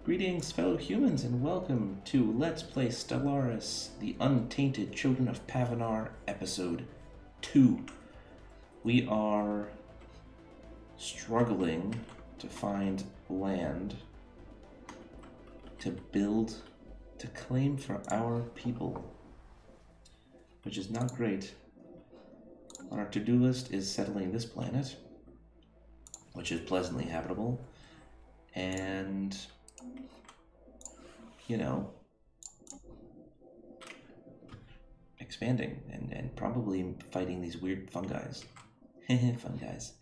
Greetings, fellow humans, and welcome to Let's Play Stellaris, the Untainted Children of Pavanar, Episode 2. We are struggling to find land to build, to claim for our people, which is not great. On our to-do list is settling this planet, which is pleasantly habitable, and expanding and probably fighting these weird fungis. Fun guys.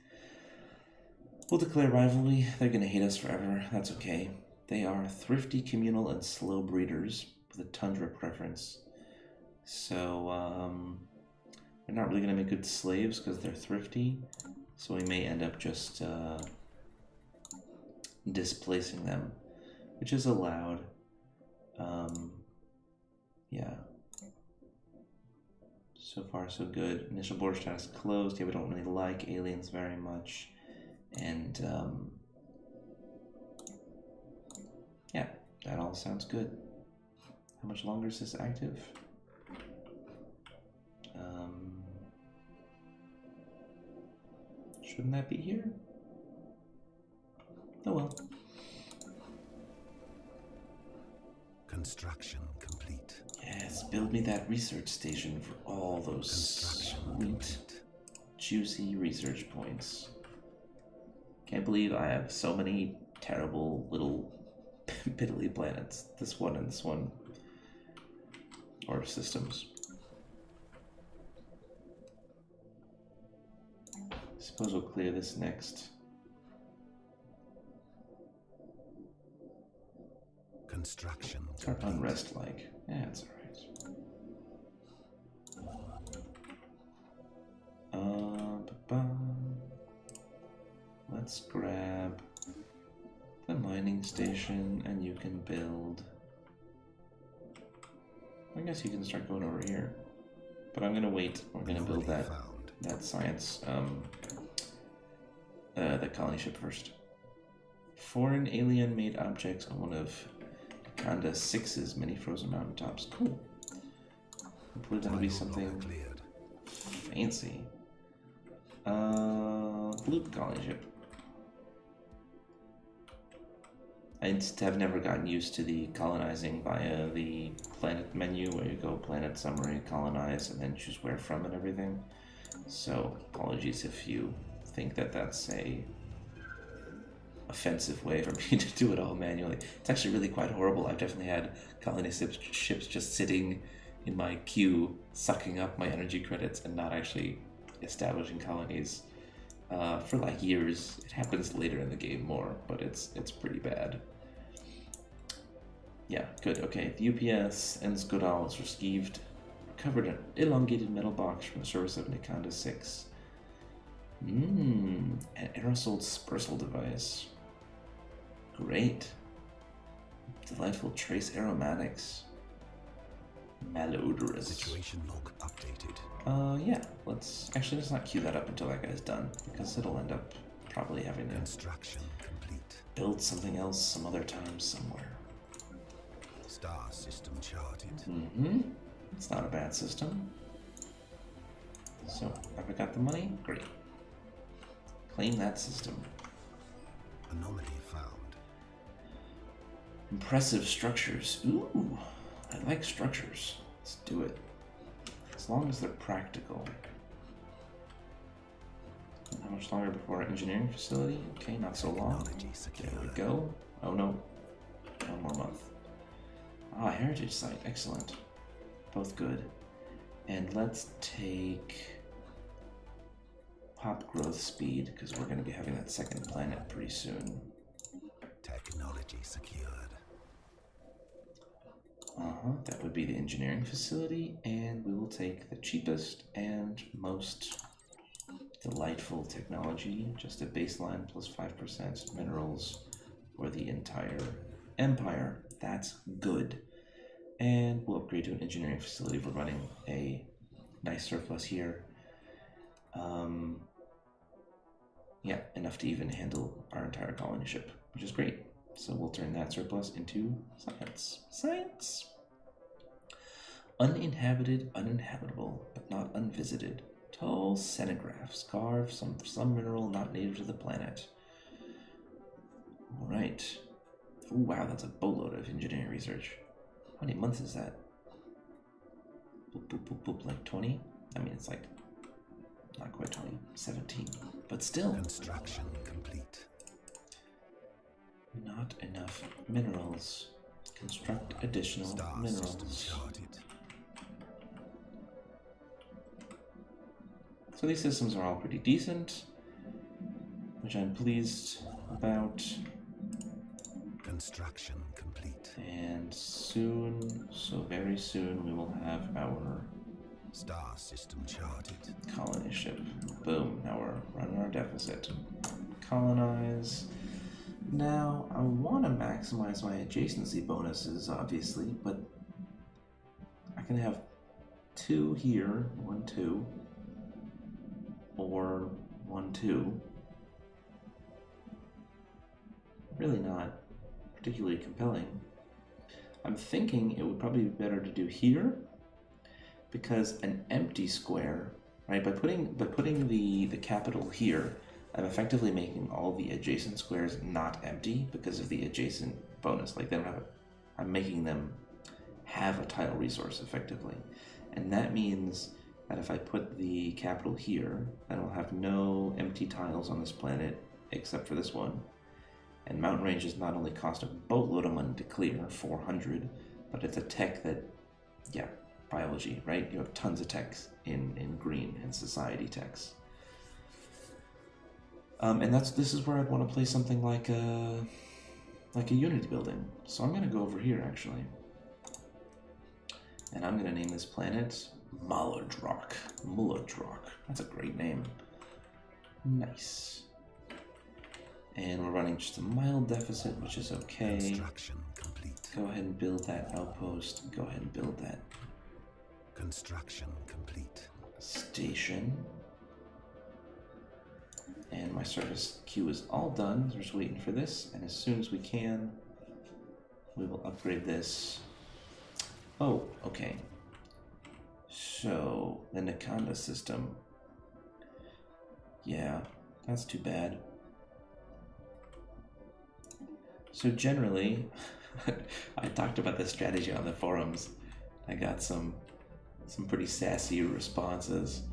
We'll declare rivalry. They're gonna hate us forever. That's okay. They are thrifty, communal, and slow breeders with a tundra preference. So, they're not really gonna make good slaves because they're thrifty. So we may end up just displacing them, which is allowed. Yeah. So far, so good. Initial border status closed. Yeah, we don't really like aliens very much. And, yeah, that all sounds good. How much longer is this active? Shouldn't that be here? Oh well. Construction complete. Yes, build me that research station for all those sweet, juicy research points. Can't believe I have so many terrible little piddly planets. This one and this one. Or systems. Suppose we'll clear this next. Construction. What's our unrest like? Yeah, it's alright. Let's grab the mining station and you can build. I guess you can start going over here. But I'm gonna wait. We're gonna build that science, that colony ship first. Foreign alien made objects on one of Kanda 6's many frozen mountaintops. Cool. Hopefully that'll be something fancy. Loop colony ship. I have never gotten used to the colonizing via the planet menu where you go planet summary, colonize, and then choose where from and everything. So apologies if you think that that's a offensive way for me to do it all manually. It's actually really quite horrible. I've definitely had colony ships just sitting in my queue, sucking up my energy credits and not actually establishing colonies for like years. It happens later in the game more, but it's pretty bad. Yeah, good. Okay, the UPS and Skodal is received. Recovered an elongated metal box from the service of Nikanda 6. An aerosol dispersal device. Great. Delightful trace aromatics. Malodorous. Situation log updated. Yeah. Let's not queue that up until that guy's done, because it'll end up probably having to Construction complete. build something else some other time somewhere. Star system charted. It's not a bad system. So, have I got the money? Great. Claim that system. Anomaly found. Impressive structures. Ooh, I like structures. Let's do it. As long as they're practical. How much longer before our engineering facility? Okay, not so long. There we go. Oh no, 1 more month. Ah, heritage site, excellent. Both good. And let's take pop growth speed, because we're going to be having that second planet pretty soon. Technology secured. That would be the engineering facility, and we will take the cheapest and most delightful technology, just a baseline plus 5% minerals for the entire empire. That's good. And we'll upgrade to an engineering facility. We're running a nice surplus here. Yeah, enough to even handle our entire colony ship, which is great. So we'll turn that surplus into science. Science! Uninhabited, uninhabitable, but not unvisited. Tall cenographs carve some mineral not native to the planet. Alright. Oh wow, that's a boatload of engineering research. How many months is that? Boop, boop, boop, boop, like 20? I mean, it's like, not quite 20, 17. But still. Construction complete. Not enough minerals. Construct additional Star minerals. system charted. So these systems are all pretty decent, which I'm pleased about. Construction complete. And soon, so very soon, we will have our Star system charted. colony ship. Boom, now we're running our deficit. Colonize. Now, I want to maximize my adjacency bonuses, obviously, but I can have 2 here, 1, 2, or 1, 2. Really not particularly compelling. I'm thinking it would probably be better to do here, because an empty square, right? By putting the capital here, I'm effectively making all the adjacent squares not empty because of the adjacent bonus. Like they don't have I'm making them have a tile resource effectively, and that means that if I put the capital here, then I'll have no empty tiles on this planet except for this one. And mountain ranges not only cost a boatload of money to clear, 400, but it's a tech that, yeah, biology, right? You have tons of techs in green and society techs. And this is where I'd want to play something like a Unity building. So I'm going to go over here actually, and I'm going to name this planet Mullard Rock. That's a great name. Nice. And we're running just a mild deficit, which is okay. Construction complete. Go ahead and build that outpost. Go ahead and build that Construction complete. station. And my service queue is all done. We're just waiting for this. And as soon as we can, we will upgrade this. Oh, okay. So, the Nakanda system. Yeah, that's too bad. So generally, I talked about this strategy on the forums. I got some pretty sassy responses.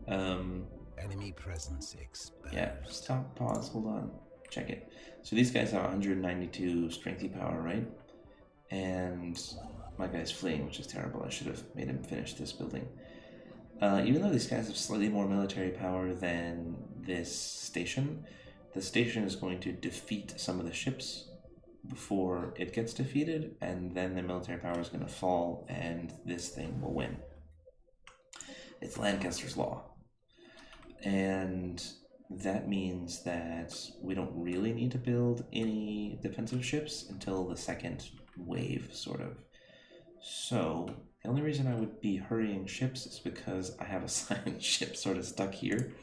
Enemy presence exposed. Yeah, stop, pause, hold on, check it. So these guys have 192 strengthy power, right? And my guy's fleeing, which is terrible. I should have made him finish this building. Even though these guys have slightly more military power than this station, the station is going to defeat some of the ships before it gets defeated, and then the military power is going to fall, and this thing will win. It's Lancaster's Law. And that means that we don't really need to build any defensive ships until the second wave, sort of. So, the only reason I would be hurrying ships is because I have a silent ship sort of stuck here,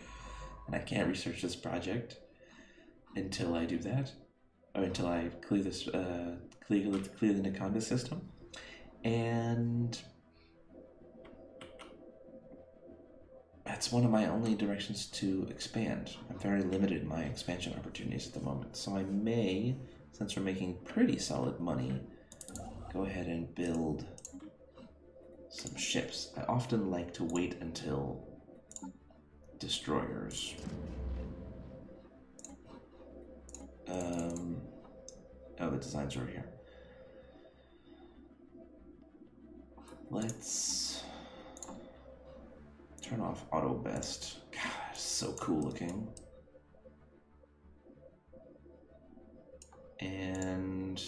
and I can't research this project until I do that, or until I clear this, clear the Nakanda system. And that's one of my only directions to expand. I'm very limited in my expansion opportunities at the moment. So I may, since we're making pretty solid money, go ahead and build some ships. I often like to wait until destroyers. Oh, the designs are over here. Let's turn off auto best. God, it's so cool looking. And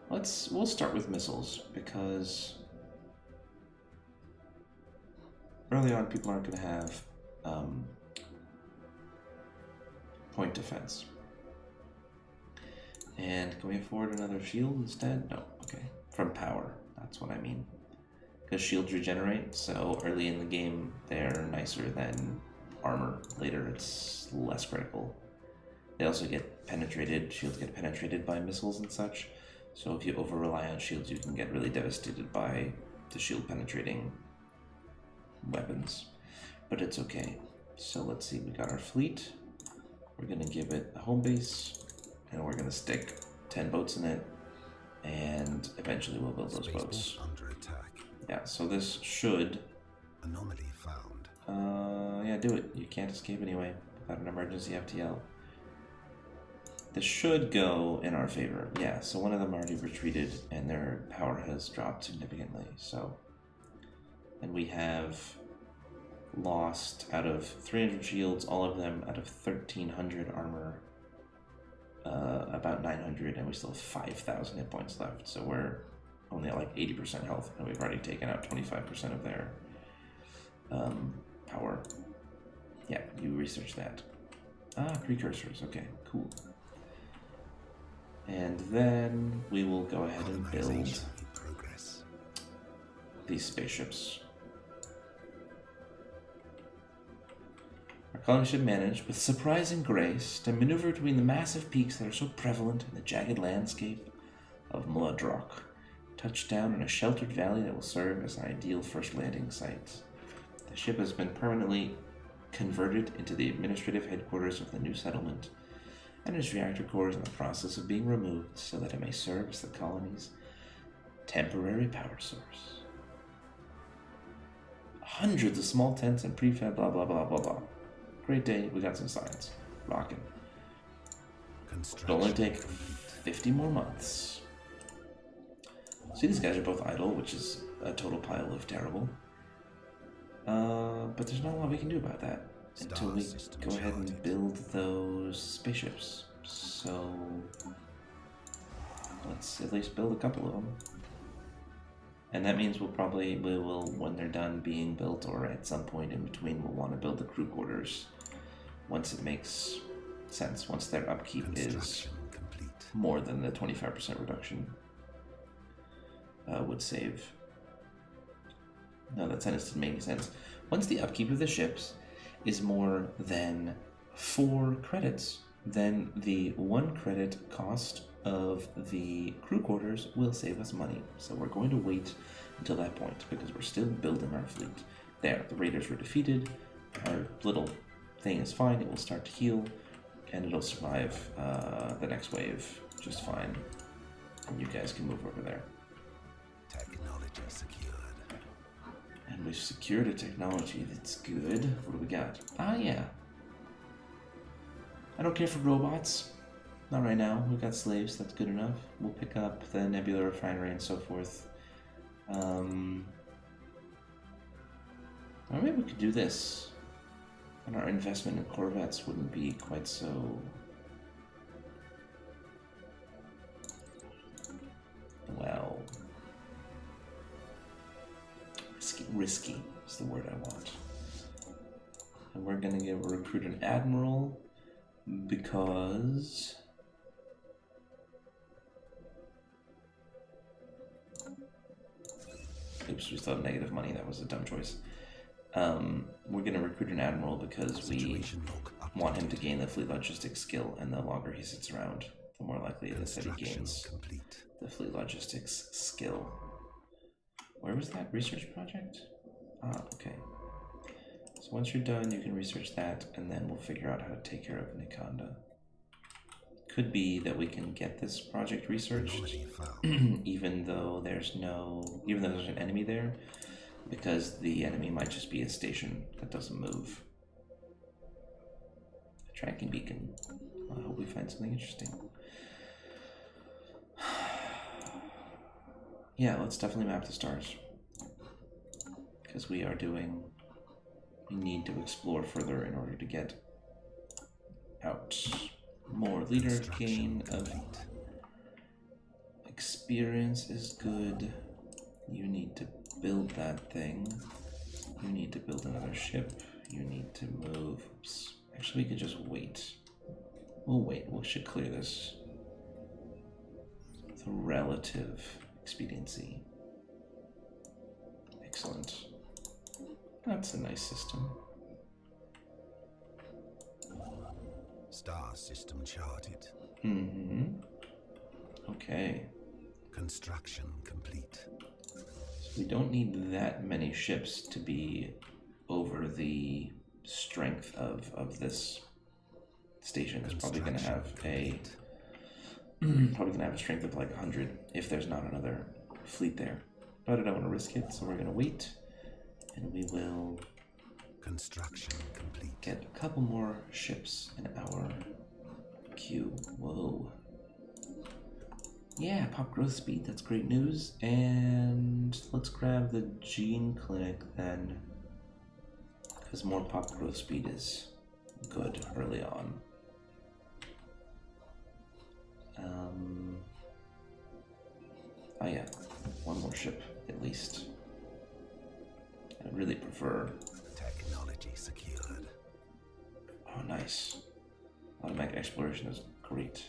we'll start with missiles, because early on people aren't going to have point defense. And can we afford another shield instead? No. Okay. From power. That's what I mean. Because shields regenerate, so early in the game they're nicer than armor. Later it's less critical. They also get penetrated, shields get penetrated by missiles and such. So if you over rely on shields, you can get really devastated by the shield penetrating weapons. But it's okay. So let's see, we got our fleet. We're gonna give it a home base, and we're gonna stick 10 boats in it, and eventually we'll build those boats. Under attack. Yeah, so this should... Anomaly found. Yeah, do it. You can't escape anyway without an emergency FTL. This should go in our favor. Yeah, so one of them already retreated, and their power has dropped significantly, so... And we have lost, out of 300 shields, all of them out of 1,300 armor, about 900, and we still have 5,000 hit points left, so we're only at like 80% health, and we've already taken out 25% of their power. Yeah, you research that. Ah, precursors, okay, cool. And then we will go ahead and build these spaceships. Our colony should manage, with surprising grace, to maneuver between the massive peaks that are so prevalent in the jagged landscape of Mlodrock, touch down in a sheltered valley that will serve as an ideal first landing site. The ship has been permanently converted into the administrative headquarters of the new settlement, and its reactor core is in the process of being removed so that it may serve as the colony's temporary power source. Hundreds of small tents and prefab blah blah blah blah blah. Great day, we got some science. Rockin'. It'll only take 50 more months. See, these guys are both idle, which is a total pile of terrible. But there's not a lot we can do about that until we go ahead and build those spaceships. So let's at least build a couple of them. And that means we will, when they're done being built, or at some point in between, we'll want to build the crew quarters once it makes sense, once their upkeep is more than the 25% reduction would save. No, that sentence didn't make sense. Once the upkeep of the ships is more than 4 credits, then the 1 credit cost of the crew quarters will save us money. So we're going to wait until that point because we're still building our fleet. There, the raiders were defeated. Our little thing is fine. It will start to heal, and it'll survive the next wave just fine. And you guys can move over there. Technology secured. And we've secured a technology that's good. What do we got? Ah, yeah. I don't care for robots. Not right now. We've got slaves. That's good enough. We'll pick up the Nebula Refinery and so forth. Or maybe we could do this. And our investment in Corvettes wouldn't be quite so... well... Risky is the word I want. And we're going to recruit an admiral because... Oops, we still have negative money. That was a dumb choice. We're going to recruit an admiral because we want him to gain the fleet logistics skill, and the longer he sits around, the more likely it is that he gains the fleet logistics skill. Where was that research project? Ah, okay. So once you're done, you can research that, and then we'll figure out how to take care of Nikonda. Could be that we can get this project researched, even though there's an enemy there, because the enemy might just be a station that doesn't move. A tracking beacon. I hope we find something interesting. Yeah, let's definitely map the stars. Because we need to explore further in order to get out. More leader gain of experience is good. You need to build that thing. You need to build another ship. You need to move. Oops. Actually, we could just wait. We'll wait. We should clear this with relative expediency. Excellent. That's a nice system. Star system charted. Mm-hmm. Okay. Construction complete. So we don't need that many ships to be over the strength of this station. It's probably going to have a strength of like 100 if there's not another fleet there. But I don't want to risk it, so we're going to wait, and we will Construction complete. get a couple more ships in our queue. Whoa. Yeah, pop growth speed, that's great news. And let's grab the gene clinic then, because more pop growth speed is good early on. Oh yeah, one more ship at least. I really prefer. Technology secured. Oh, nice. Automatic exploration is great.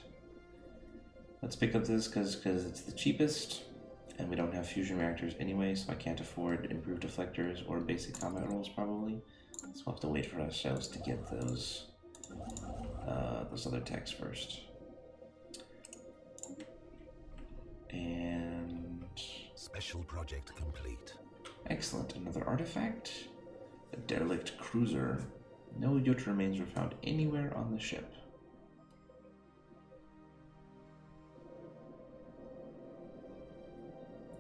Let's pick up this because it's the cheapest, and we don't have fusion reactors anyway, so I can't afford improved deflectors or basic combat rolls probably. So we'll have to wait for ourselves to get those other techs first. And Special project complete. excellent, another artifact. A derelict cruiser. No Yota remains were found anywhere on the ship.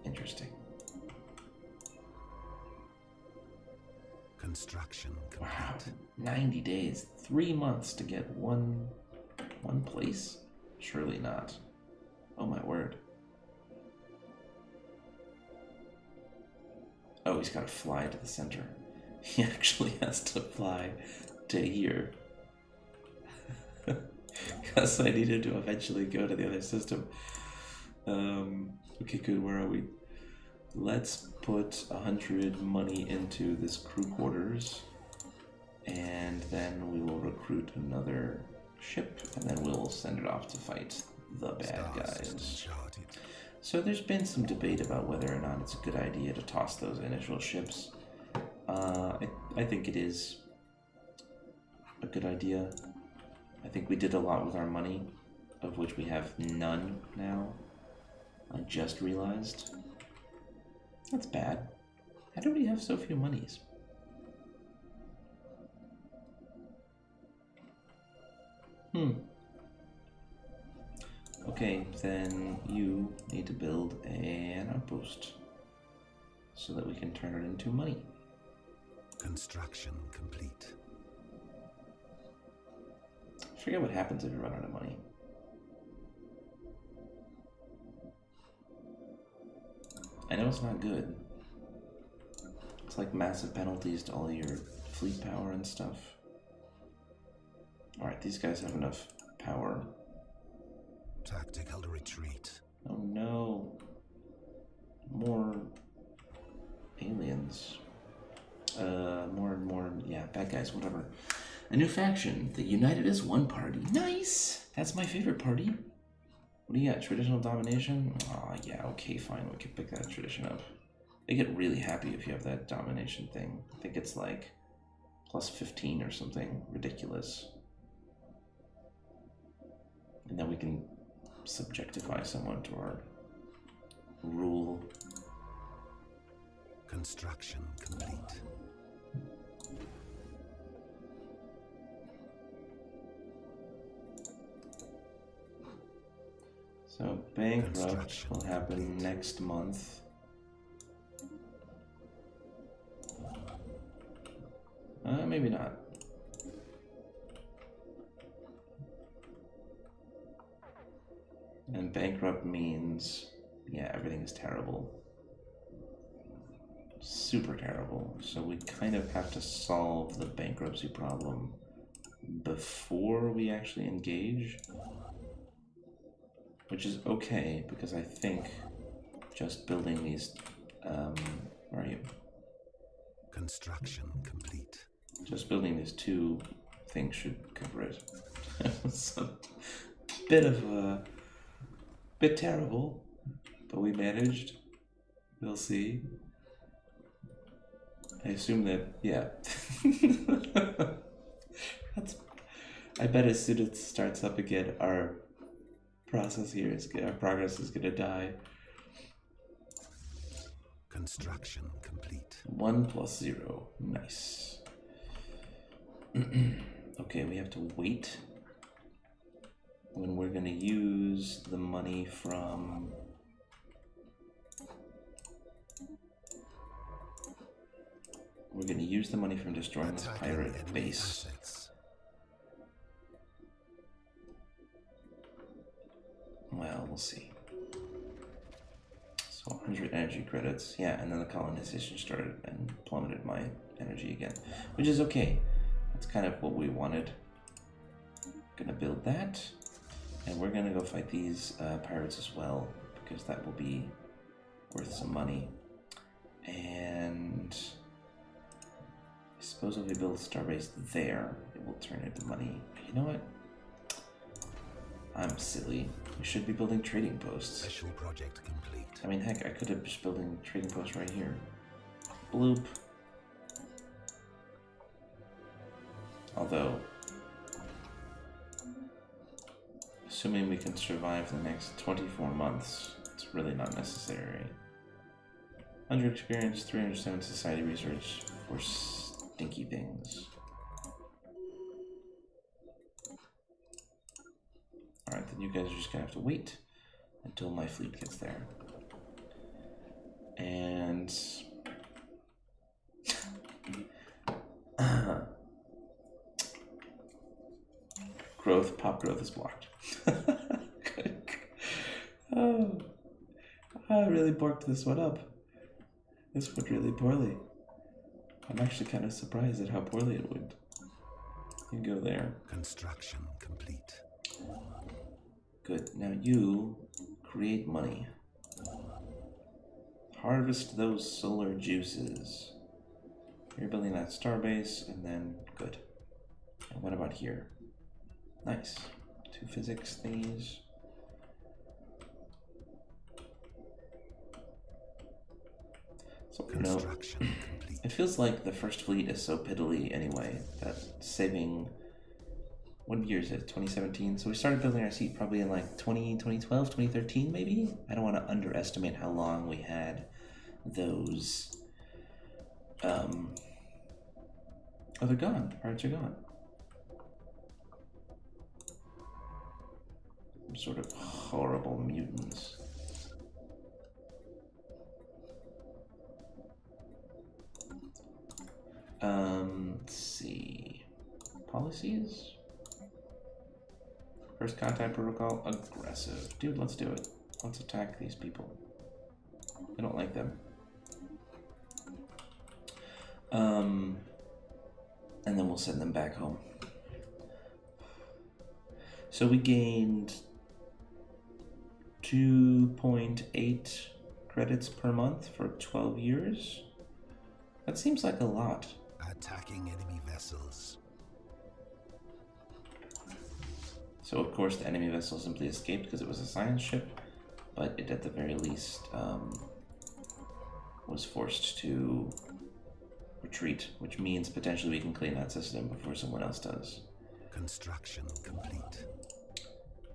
Interesting. Construction complete. Wow, 90 days, 3 months to get one place? Surely not. Oh my word. Oh, he's got to fly to the center. He actually has to fly to here. Because I needed to eventually go to the other system. Okay, good, where are we? Let's put 100 money into this crew quarters, and then we will recruit another ship, and then we'll send it off to fight the bad guys. So there's been some debate about whether or not it's a good idea to toss those initial ships. I think it is a good idea. I think we did a lot with our money, of which we have none now. I just realized. That's bad. How do we have so few monies? Okay, then you need to build an outpost so that we can turn it into money. Construction complete. I forget what happens if you run out of money. I know it's not good. It's like massive penalties to all your fleet power and stuff. Alright, these guys have enough power. Tactical retreat. Oh no. More aliens. More, yeah, bad guys, whatever. A new faction, the United as One Party. Nice! That's my favorite party. What do you got? Traditional domination? Oh, yeah, okay, fine. We can pick that tradition up. They get really happy if you have that domination thing. I think it's like plus 15 or something ridiculous. And then we can subjectify someone to our rule. Construction complete. So bankrupt will happen next month. Maybe not. And bankrupt means, yeah, everything is terrible. Super terrible. So we kind of have to solve the bankruptcy problem before we actually engage. Which is okay, because I think just building these, where are you? Construction complete. Just building these two things should cover it. It's a bit terrible, but we managed. We'll see. I assume that, yeah. I bet as soon as it starts up again, our our progress is gonna die. Construction complete. 1 plus 0. Nice. Okay, we have to wait when we're gonna use the money from... We're gonna use the money from destroying this pirate base. Assets. Well, we'll see. So 100 energy credits. Yeah, and then the colonization started and plummeted my energy again, which is okay. That's kind of what we wanted. Gonna build that, and we're gonna go fight these pirates as well, because that will be worth some money. And I suppose if we build a starbase there, it will turn into money. You know what? I'm silly. We should be building trading posts. Special project complete. I mean, heck, I could have just building trading posts right here. Bloop. Although, assuming we can survive the next 24 months, it's really not necessary. 100 experience, 307 society research for stinky things. Alright, then you guys are just gonna have to wait until my fleet gets there. And... pop growth is blocked. Oh, I really borked this one up. This went really poorly. I'm actually kind of surprised at how poorly it went. You can go there. Construction complete. Good. Now you create money. Harvest those solar juices. You're building that starbase, and then good. And what about here? Nice. 2 physics thingies. So no, it feels like the first fleet is so piddly anyway that saving... What year is it? 2017? So we started building our seat probably in like 2012, 2013 maybe? I don't want to underestimate how long we had those... Oh, they're gone. Pirates are gone. Some sort of horrible mutants. Let's see. Policies? First contact protocol, aggressive. Dude, let's do it. Let's attack these people. I don't like them. And then we'll send them back home. So we gained 2.8 credits per month for 12 years. That seems like a lot. Attacking enemy vessels. So of course the enemy vessel simply escaped because it was a science ship, but it at the very least was forced to retreat, which means potentially we can clean that system before someone else does. Construction complete.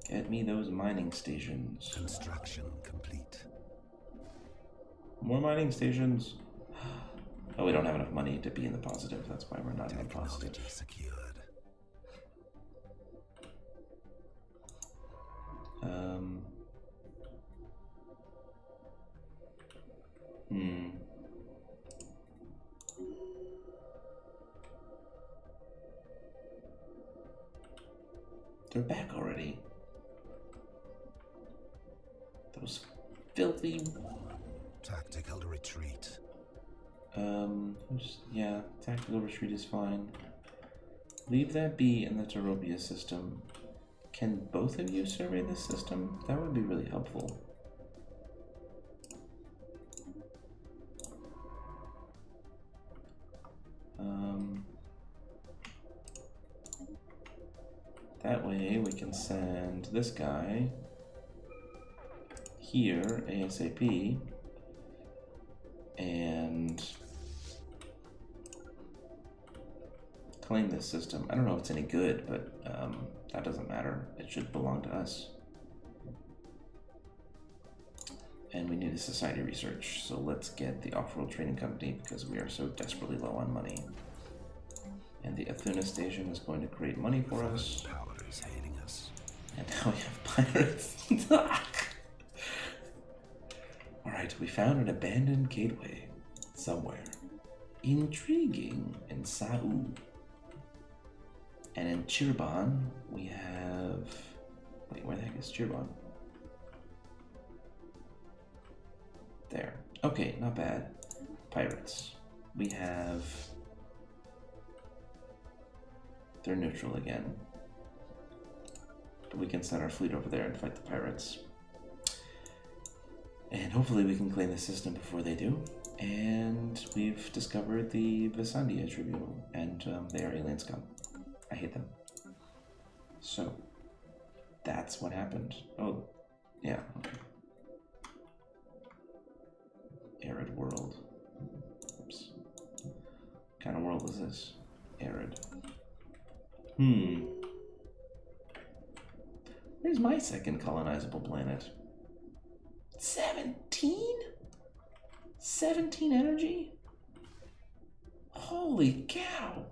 Get me those mining stations. Construction complete. More mining stations. Oh, we don't have enough money to be in the positive. That's why we're not in the positive. Technology secured. They're back already. Those filthy... Tactical retreat. Yeah, tactical retreat is fine. Leave that be in the Terobia system. Can both of you survey this system? That would be really helpful. That way we can send this guy here ASAP and claim this system. I don't know if it's any good, but that doesn't matter. It should belong to us. And we need a society research, so let's get the Off-World Trading Company because we are so desperately low on money. And the Athena station is going to create money for us. Power is hailing us. And now we have pirates. Alright, we found an abandoned gateway somewhere. Intriguing in Sau. And in Chirban, we have... Wait, where the heck is Chirban? There. Okay, not bad. Pirates. We have... They're neutral again. But we can send our fleet over there and fight the pirates. And hopefully we can claim the system before they do. And we've discovered the Visandia Tribunal. And they are alien scum. I hate them. So, that's what happened. Oh, yeah, okay. Arid world. Oops. What kind of world is this? Arid. Where's my second colonizable planet? 17? 17 energy? Holy cow!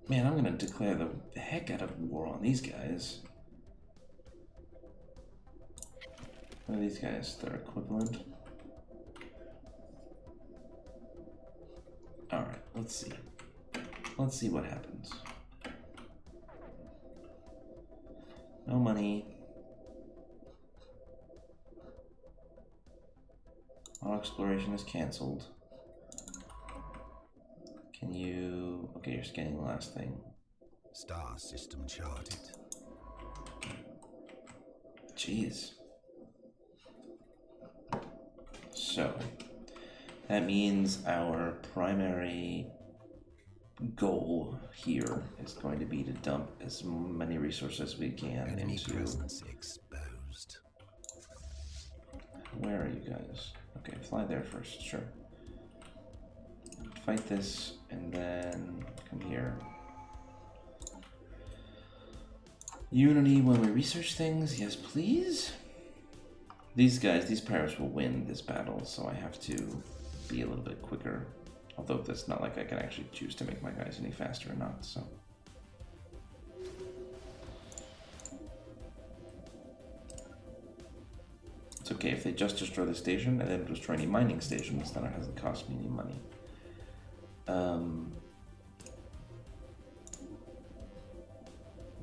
Man, I'm gonna declare the heck out of war on these guys. What are these guys? They're equivalent. Alright, let's see. Let's see what happens. No money. All exploration is cancelled. Can you... Okay, you're scanning the last thing. Star system charted. Jeez. So, that means our primary goal here is going to be to dump as many resources as we can Enemy into... presence exposed. Where are you guys? Okay, fly there first, sure. Fight this, and then come here. Unity when we research things, yes please. These guys, these pirates will win this battle, so I have to be a little bit quicker. Although that's not like I can actually choose to make my guys any faster or not, so. It's okay if they just destroy the station and then destroy any mining stations, then it doesn't cost me any money.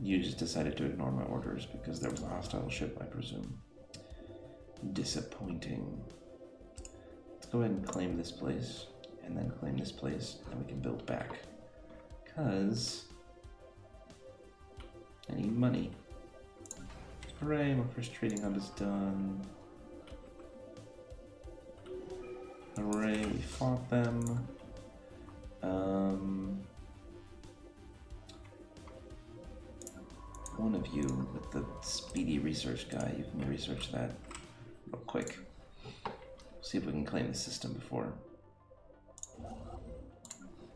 You just decided to ignore my orders because there was a hostile ship, I presume. Disappointing. Let's go ahead and claim this place, and then claim this place, and we can build back. Because I need money. Hooray, my first trading hub is done. Hooray, we fought them. One of you with the speedy research guy, you can research that real quick. See if we can claim the system before.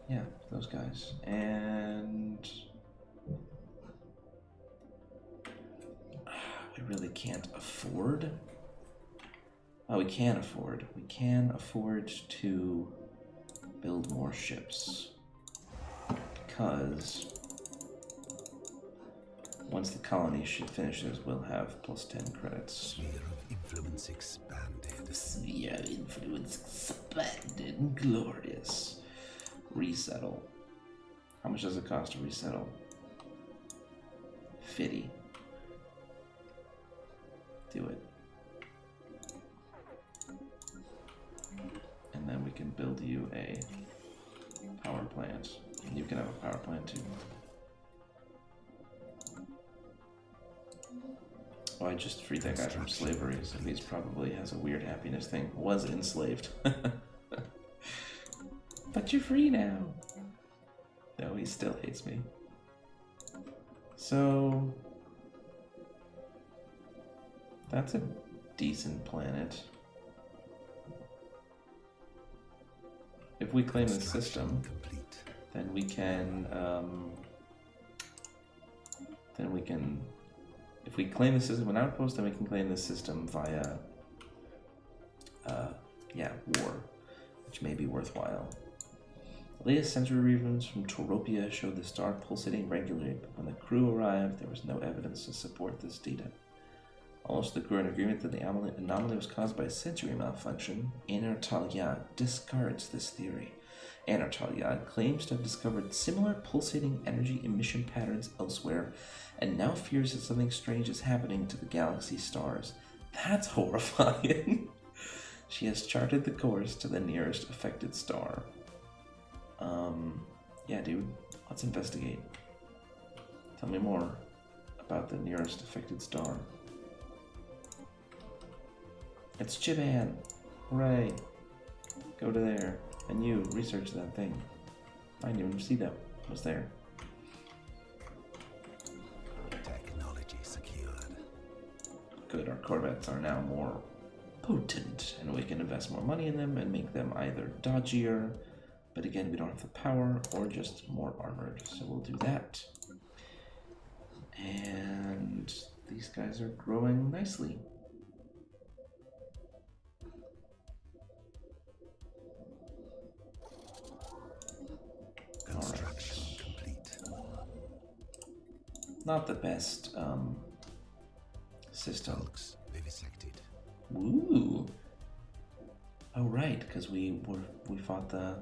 Yeah, those guys. And we really can't afford. Oh, we can afford. We can afford to build more ships. Because once the colony finishes, we'll have plus 10 credits. Sphere of influence expanded. Sphere of influence expanded. Glorious. Resettle. How much does it cost to resettle? 50. Do it. And then we can build you a power plant. You can have a power plant too. Oh, I just freed that guy from slavery, so he's probably has a weird happiness thing. Was enslaved. But you're free now. No, he still hates me. So that's a decent planet. if we claim this system, Complete. then we can, if we claim the system in outpost, then we can claim this system via, war, which may be worthwhile. The latest sensory readings from Toropia showed the star pulsating regularly, but when the crew arrived, there was no evidence to support this data. Most of the crew are in agreement that the anomaly was caused by a sensory malfunction. Anartalyad discards this theory. Anartalyad claims to have discovered similar pulsating energy emission patterns elsewhere, and now fears that something strange is happening to the galaxy's stars. That's horrifying. She has charted the course to the nearest affected star. Yeah, dude, let's investigate. Tell me more about the nearest affected star. It's Chiban! Hooray! Go to there. And you, research that thing. I didn't even see that was there. Technology secured. Good, our corvettes are now more potent, and we can invest more money in them and make them either dodgier, but again, we don't have the power, or just more armored, so we'll do that. And these guys are growing nicely. Construction complete. Not the best system. Hulks vivisected. Woo! Oh right, because we fought the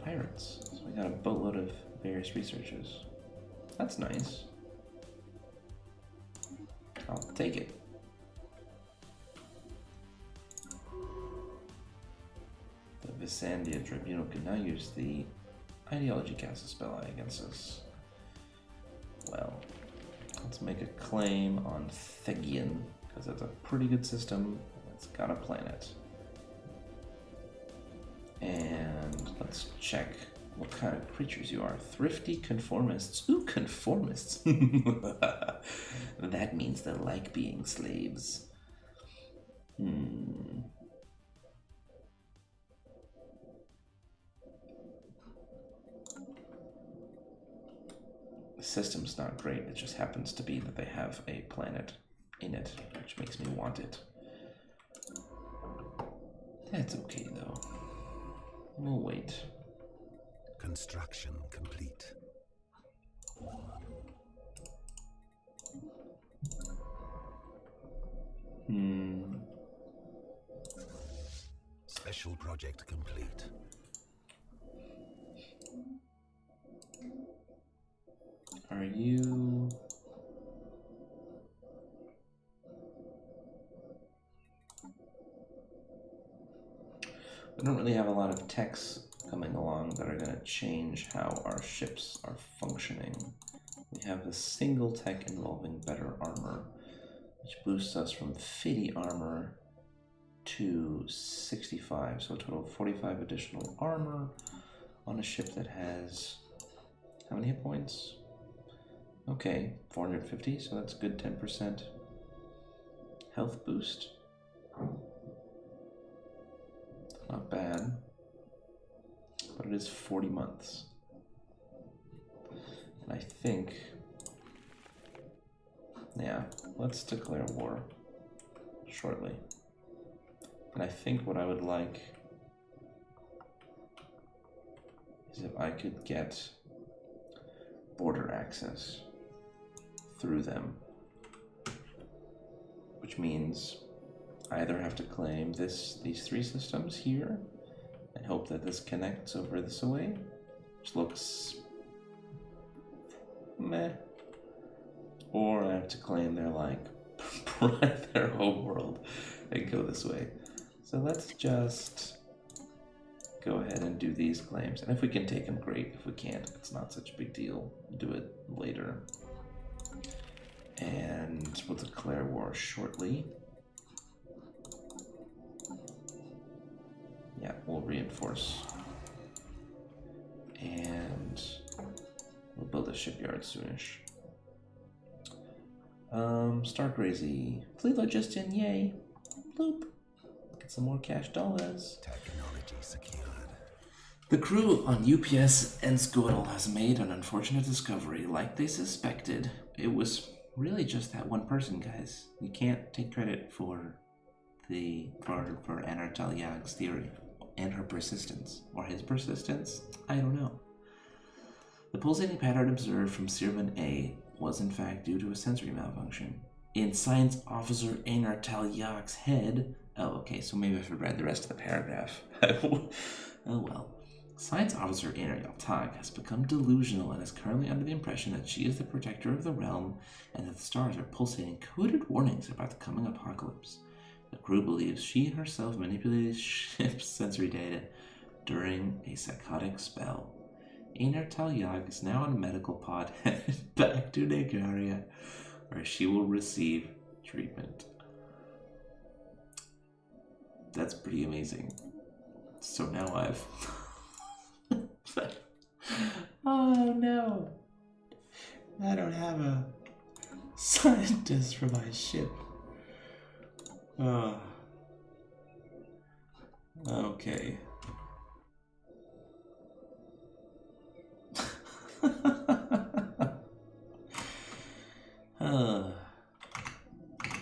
pirates. So we got a boatload of various researchers. That's nice. I'll take it. The Visandia Tribunal can now use the Ideology Cast a spell against us. Well, let's make a claim on Thegian, because that's a pretty good system. It's got a planet. And let's check what kind of creatures you are. Thrifty conformists. Ooh, conformists. That means they like being slaves. The system's not great. It just happens to be that they have a planet in it, which makes me want it. That's okay, though. We'll wait. Construction complete. Special project complete. Are you... We don't really have a lot of techs coming along that are going to change how our ships are functioning. We have a single tech involving better armor, which boosts us from 50 armor to 65, so a total of 45 additional armor on a ship that has how many hit points? Okay, 450, so that's a good 10% health boost. Not bad, but it is 40 months. And I think, yeah, let's declare war shortly. And I think what I would like is if I could get border access through them, which means I either have to claim these three systems here and hope that this connects over this way, which looks meh, or I have to claim their their home world and go this way. So let's just go ahead and do these claims, and if we can take them, great. If we can't, it's not such a big deal. We'll do it later. And we'll declare war shortly. Yeah, we'll reinforce. And we'll build a shipyard soonish. Star Crazy. Fleet Logistin, yay. Bloop. Get some more cash dollars. Technology secured. The crew on UPS and Squirtle has made an unfortunate discovery. Like they suspected, it was really just that one person, guys. You can't take credit for Anar Talyag's theory and her persistence. Or his persistence? I don't know. The pulsating pattern observed from Sirvan A was in fact due to a sensory malfunction. In Science Officer Anar Talyag's head... Oh, okay, so maybe I should read the rest of the paragraph. Oh well. Science Officer Anar Yaltag has become delusional and is currently under the impression that she is the protector of the realm and that the stars are pulsating coded warnings about the coming apocalypse. The crew believes she herself manipulated ship's sensory data during a psychotic spell. Anar Talyag is now on a medical pod headed back to Nagaria, where she will receive treatment. That's pretty amazing. So now I've... Oh no! I don't have a scientist for my ship. Okay.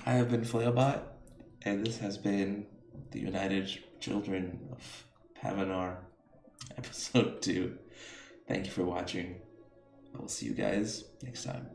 I have been Flailbot, and this has been the United Children of Pavanar, episode 2. Thank you for watching. I will see you guys next time.